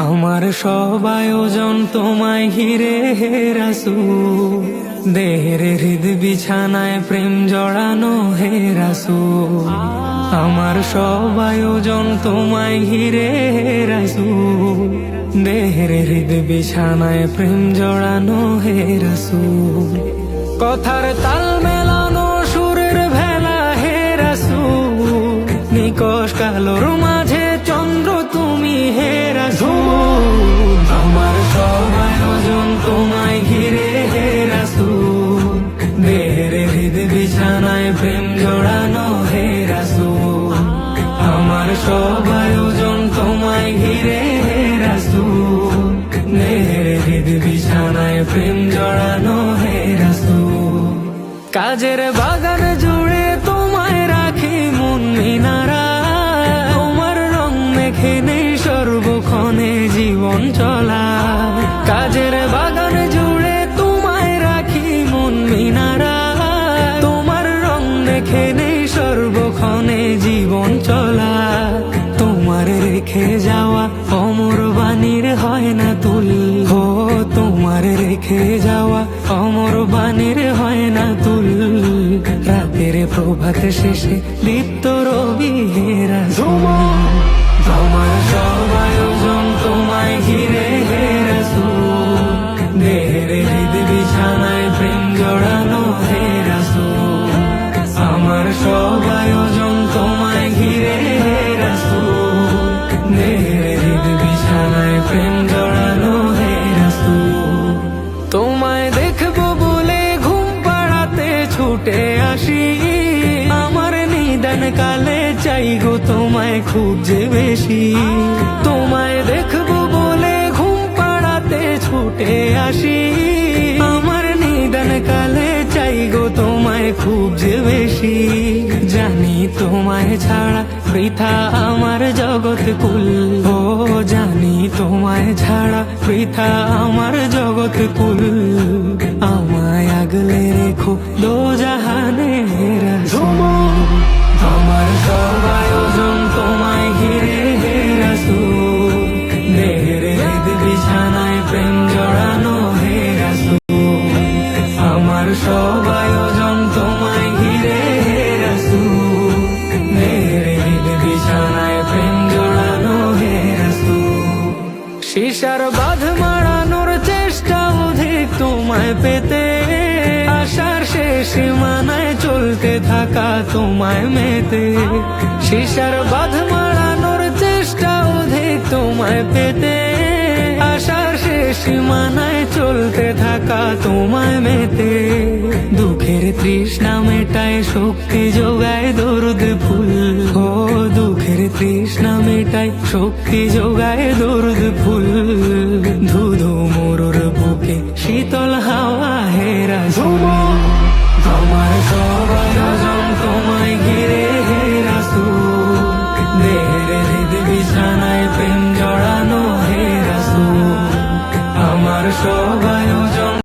আমার সব আয়োজন তোমায় ঘিরে হে রাসূল, দেহের হৃদ বিছানায় প্রেম জড়ানো হে রাসূল। আমার সব আয়োজন তোমায় ঘিরে হে রাসূল, দেহের হৃদ বিছানায় প্রেম জড়ানো হে রাসূল। কথার তাল মেলানো সুরের ভেলা হে রাসূল, নিকশ কালোর মাঝে চন্দ্র তুমি হে রাসূল। আমার সব আয়োজন তোমায় ঘিরে হে রাসূল, দেহের হৃদ বিছানায় প্রেম জড়ানো হে রাসূল। আমার সব আয়োজন তোমায় ঘিরে হে রাসূল, দেহের হৃদ বিছানায় প্রেম জড়ানো হে রাসূল। কাজের বাগান জুড়ে তোমায় রাখি মন মিনারা, তোমার রং মেখে নেই সর্বক্ষণে জীবন চলা। কাজের বাগান জুড়ে তোমায় রাখি মন মিনারা, তোমার রং মেখে নেই সর্বক্ষণে জীবন চলা। তোমার রেখে যাওয়া অমর বাণীর হয় না তুল, ও তোমার রেখে যাওয়া অমর বাণীর হয় না তুল। রাতের প্রভাত শেষে দীপ্ত রবি হে রাসূল। আমার সব আয়োজন তোমায় ঘিরে হে রাসূল, দেহের হৃদ বিছানায় প্রেম জড়ানো হে রাসূল। আমার সব আয়োজন তোমায় ঘিরে হে রাসূল, দেহের হৃদ বিছানায় প্রেম জড়ানো হে রাসূল। তোমায় দেখবো বলে ঘুম পাড়াতে ছুটে আসি, আমার নিদান কালে চাই গো তোমায় খুব যে বেশি। তোমায় দেখবো বলে ঘুম পাড়াতে ছুটে আসি, আমার নিদান কালে চাই গো তোমায় খুব যে বেশি। জানি তোমায় ছাড়া বৃথা আমার জগৎ কুল, ও জানি তোমায় ছাড়া বৃথা আমার জগৎ কুল। আমায় আগলে রেখো দোজাহানে হে রাসূল। আমার সব আয়োজন তোমায় ঘিরে হে রাসূল, দেহের হৃদ বিছানায় প্রেম জড়ানো হে রাসূল। আমার সব আয়োজন তোমায় ঘিরে হে রাসূল, দেহের হৃদ বিছানায় প্রেম জড়ানো হে রাসূল। শিশার বাঁধ মারানোর চেষ্টা অধিক তোমায় পেতে, আশার শেষ সীমানায় চলতে থাকা তোমায় মেতে। শিশার বাঁধ মারানোর চেষ্টা অধিক তোমায় পেতে, আশার শেষ সীমানায় চলতে থাকা তোমায় মেতে। দুঃখের তৃষ্ণা মেটায় শক্তি যোগায় দরুদ ফুল, ও দুঃখের তৃষ্ণা মেটায় শক্তি যোগায় দরুদ ফুল।